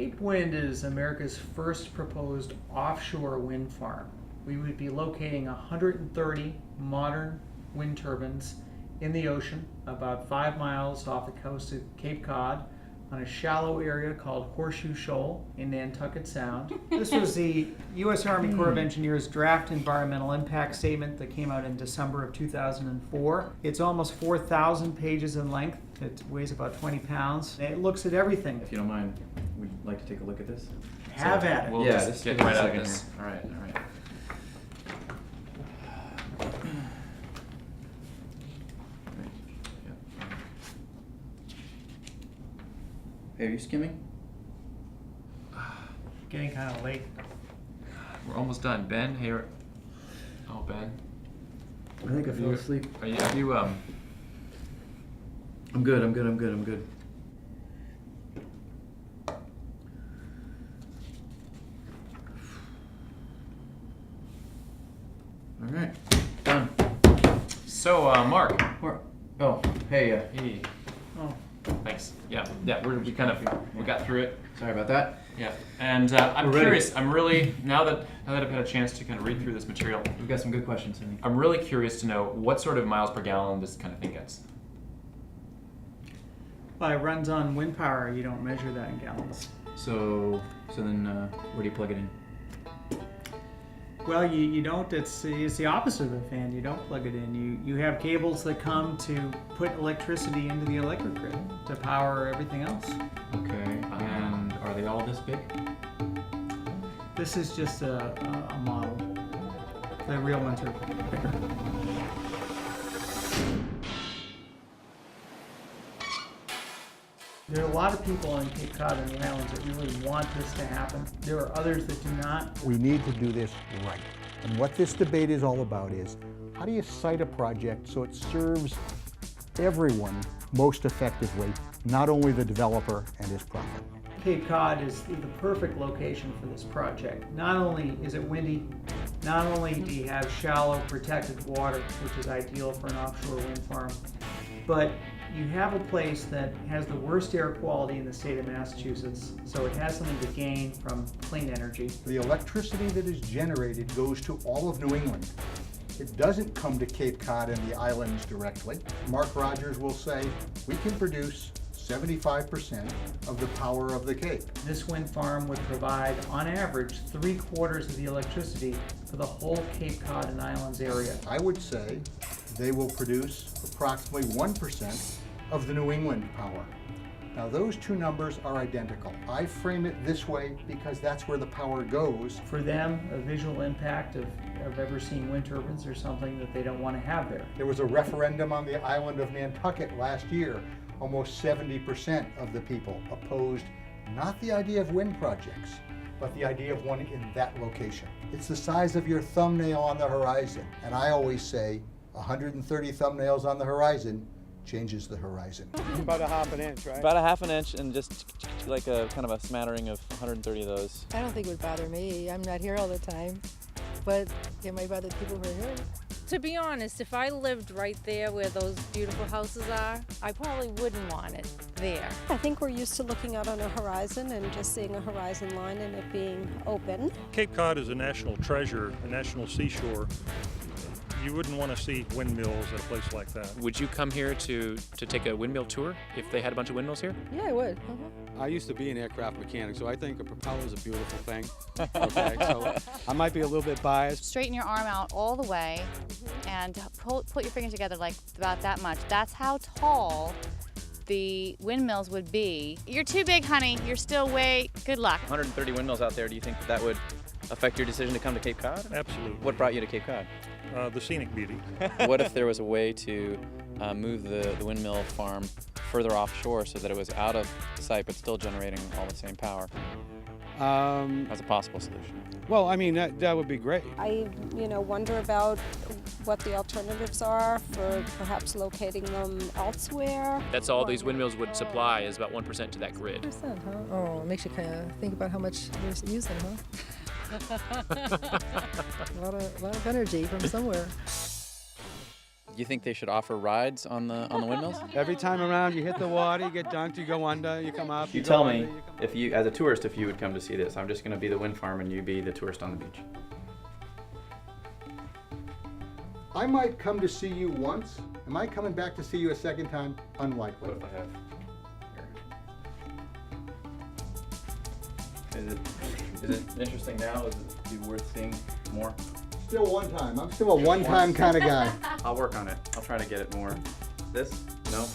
Cape Wind is America's first proposed offshore wind farm. We would be locating 130 modern wind turbines in the ocean, about 5 miles off the coast of Cape Cod, on a shallow area called Horseshoe Shoal in Nantucket Sound. This was the U.S. Army Corps of Engineers draft environmental impact statement that came out in December of 2004. It's almost 4,000 pages in length. It weighs about 20 pounds. It looks at everything. If you don't mind, we'd like to take a look at this. Have at it. We'll just get give right us a at second this. here. All right. Hey, are you skimming? Getting kind of late. We're almost done. Ben, hey. Oh, Ben. I think I fell asleep. Are you, I'm good. All right, done. So, Mark. Oh, hey. Hey. Oh. Thanks. Yeah. We got through it. Sorry about that. Yeah. And I'm We're ready. curious. I'm really now that I've had a chance to kind of read through this material, We've got some good questions, Cindy. I'm really curious to know what sort of miles per gallon this kind of thing gets. Well, it runs on wind power. You don't measure that in gallons. So then, where do you plug it in? Well, you don't. It's the opposite of the fan. You don't plug it in. You have cables that come to put electricity into the electric grid to power everything else. Okay. And are they all this big? This is just a model. The real ones are bigger. There are a lot of people on Cape Cod and the islands that really want this to happen. There are others that do not. We need to do this right. And what this debate is all about is, how do you site a project so it serves everyone most effectively, not only the developer and his profit? Cape Cod is the perfect location for this project. Not only is it windy, not only do you have shallow protected water, which is ideal for an offshore wind farm, but you have a place that has the worst air quality in the state of Massachusetts, so it has something to gain from clean energy. The electricity that is generated goes to all of New England. It doesn't come to Cape Cod and the islands directly. Mark Rogers will say, we can produce 75% of the power of the Cape. This wind farm would provide, on average, 3/4 of the electricity for the whole Cape Cod and Islands area. I would say they will produce approximately 1% of the New England power. Now those two numbers are identical. I frame it this way because that's where the power goes. For them, a visual impact of ever seeing wind turbines or something that they don't want to have there. There was a referendum on the island of Nantucket last year. Almost 70% of the people opposed not the idea of wind projects, but the idea of one in that location. It's the size of your thumbnail on the horizon. And I always say, 130 thumbnails on the horizon changes the horizon. About a half an inch, right? About a half an inch and just like a kind of a smattering of 130 of those. I don't think it would bother me. I'm not here all the time, but it might bother people who are here. To be honest, if I lived right there where those beautiful houses are, I probably wouldn't want it there. I think we're used to looking out on a horizon and just seeing a horizon line and it being open. Cape Cod is a national treasure, a national seashore. You wouldn't want to see windmills at a place like that. Would you come here to take a windmill tour if they had a bunch of windmills here? Yeah, I would. I used to be an aircraft mechanic, so I think a propeller is a beautiful thing. Okay, so I might be a little bit biased. Straighten your arm out all the way and put your fingers together like about that much. That's how tall the windmills would be. You're too big, honey. You're still way, good luck. 130 windmills out there. Do you think that would affect your decision to come to Cape Cod? Absolutely. What brought you to Cape Cod? The scenic beauty. What if there was a way to move the windmill farm further offshore so that it was out of sight but still generating all the same power? As a possible solution. Well, I mean, that would be great. I, wonder about what the alternatives are for perhaps locating them elsewhere. That's all these windmills would supply is about 1% to that grid. 1%, huh? Oh, it makes you kind of think about how much they're using, huh? a lot of energy from somewhere. You think they should offer rides on the windmills? Every time around, you hit the water, you get dunked, you go under, you come up. You go tell under, me, you come up. if you, as a tourist, if you would come to see this. I'm just going to be the wind farm and you be the tourist on the beach. I might come to see you once. Am I coming back to see you a second time? Unlikely. What if I have here? Is it interesting now? Is it be worth seeing more? Still one time. I'm still a one-time kind of guy. I'll work on it. I'll try to get it more. This? No?